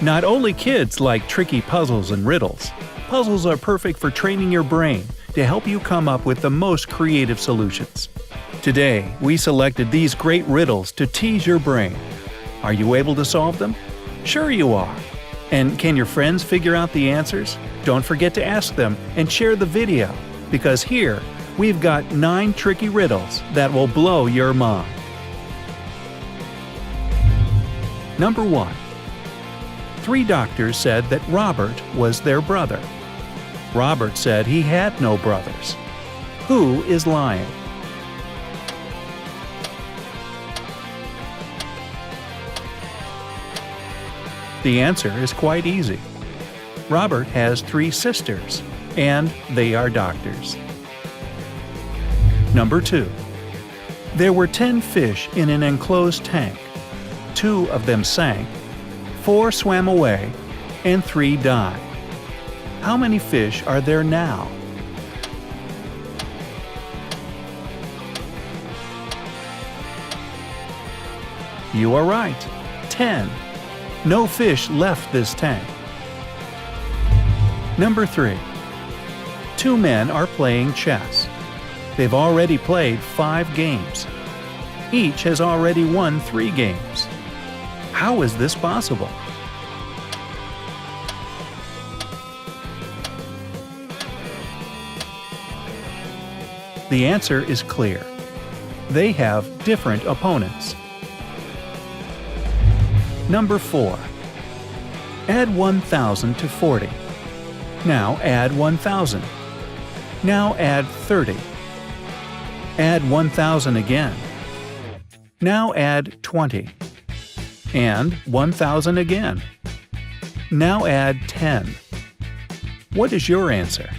Not only kids like tricky puzzles and riddles. Puzzles are perfect for training your brain to help you come up with the most creative solutions. Today, we selected these great riddles to tease your brain. Are you able to solve them? Sure you are. And can your friends figure out the answers? Don't forget to ask them and share the video, because here we've got 9 tricky riddles that will blow your mind. Number 1. 3 doctors said that Robert was their brother. Robert said he had no brothers. Who is lying? The answer is quite easy. Robert has 3 sisters, and they are doctors. Number 2. There were 10 fish in an enclosed tank. 2 of them sank, 4 swam away, and 3 died. How many fish are there now? You are right. 10. No fish left this tank. Number 3. 2 men are playing chess. They've already played 5 games. Each has already won 3 games. How is this possible? The answer is clear. They have different opponents. Number 4. Add 1,000 to 40. Now add 1,000. Now add 30. Add 1,000 again. Now add 20. And 1,000 again. Now add 10. What is your answer?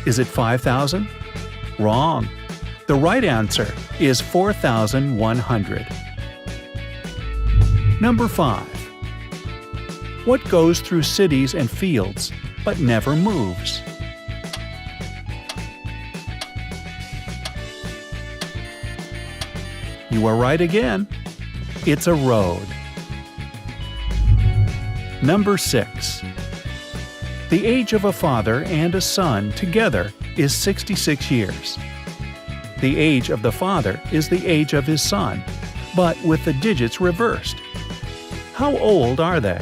Is it 5,000? Wrong. The right answer is 4,100. Number 5. What goes through cities and fields but never moves? You are right again. It's a road. Number 6. The age of a father and a son together is 66 years. The age of the father is the age of his son, but with the digits reversed. How old are they?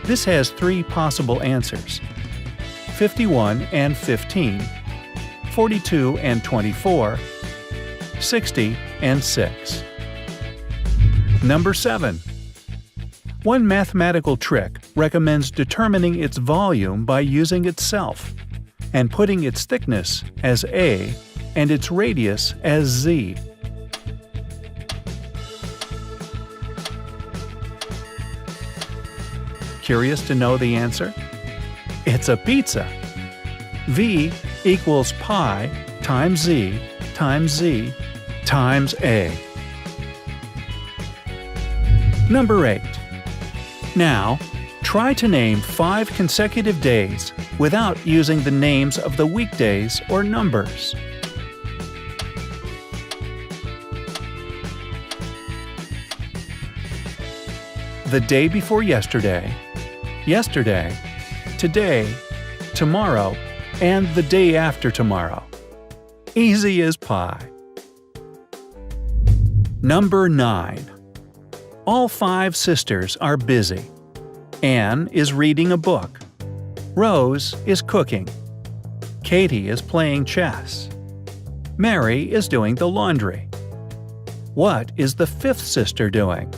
This has 3 possible answers: 51 and 15, 42 and 24, 60 and 6. Number 7. One mathematical trick recommends determining its volume by using itself and putting its thickness as A and its radius as Z. Curious to know the answer? It's a pizza. V equals pi times Z times A. Number 8. Now, try to name 5 consecutive days without using the names of the weekdays or numbers. The day before yesterday, yesterday, today, tomorrow, and the day after tomorrow. Easy as pie. Number 9. All 5 sisters are busy. Anne is reading a book. Rose is cooking. Katie is playing chess. Mary is doing the laundry. What is the 5th sister doing?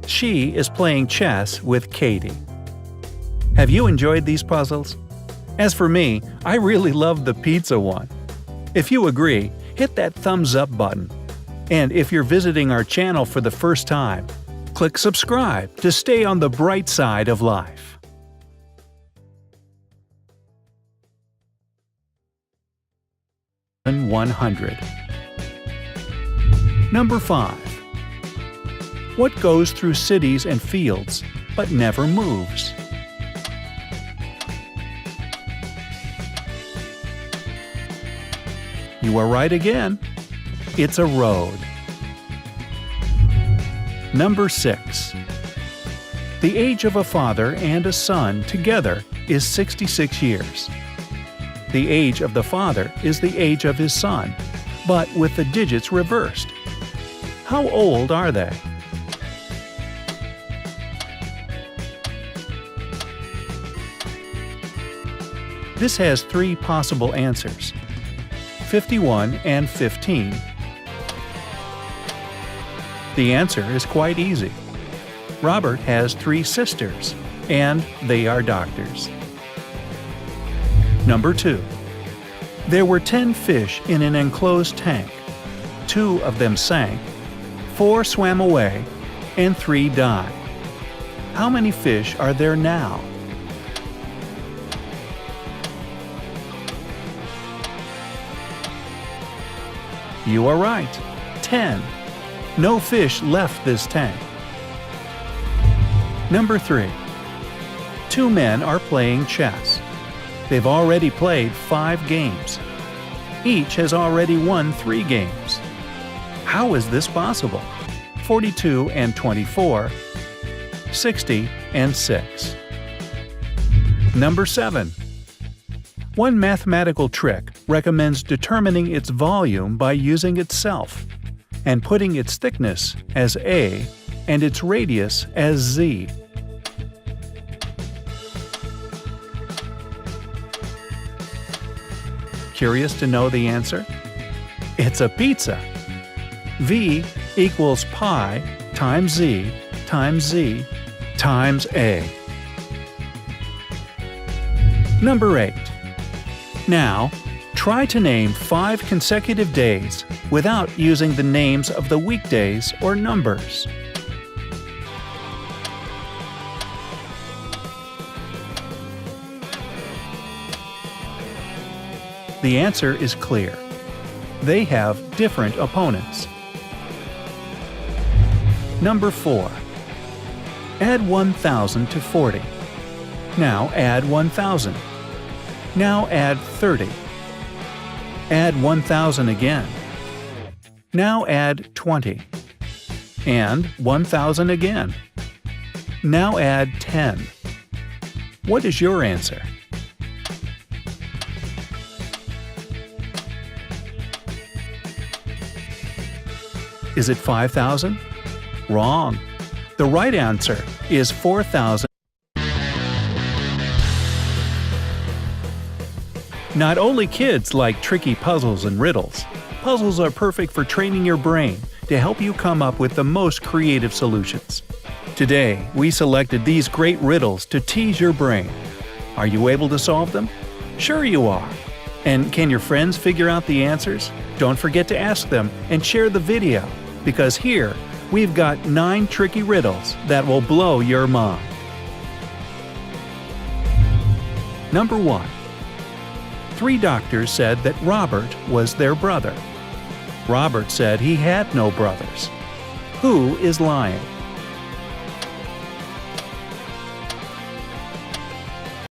She is playing chess with Katie. Have you enjoyed these puzzles? As for me, I really love the pizza one. If you agree, hit that thumbs up button. And if you're visiting our channel for the first time, click subscribe to stay on the bright side of life. Number 5. What goes through cities and fields but never moves? You are right again. It's a road. Number 6. The age of a father and a son together is 66 years. The age of the father is the age of his son, but with the digits reversed. How old are they? This has 3 possible answers: 51 and 15. The answer is quite easy. Robert has 3 sisters, and they are doctors. Number 2. There were 10 fish in an enclosed tank. 2 of them sank, 4 swam away, and 3 died. How many fish are there now? You are right. 10. No fish left this tank. Number 3. 2 men are playing chess. They've already played 5 games. Each has already won 3 games. How is this possible? 42 and 24, 60 and 6. Number 7. One mathematical trick recommends determining its volume by using itself and putting its thickness as A and its radius as Z. Curious to know the answer? It's a pizza. V equals pi times Z times Z times A. Number 8. Now, try to name 5 consecutive days without using the names of the weekdays or numbers. The answer is clear. They have different opponents. Number 4. Add 1,000 to 40. Now add 1,000. Now add 30. Add 1,000 again. Now add 20. And 1,000 again. Now add 10. What is your answer? Is it 5,000? Wrong. The right answer is 4,000. Not only kids like tricky puzzles and riddles. Puzzles are perfect for training your brain to help you come up with the most creative solutions. Today, we selected these great riddles to tease your brain. Are you able to solve them? Sure you are. And can your friends figure out the answers? Don't forget to ask them and share the video, because here we've got 9 tricky riddles that will blow your mind. Number 1. 3 doctors said that Robert was their brother. Robert said he had no brothers. Who is lying?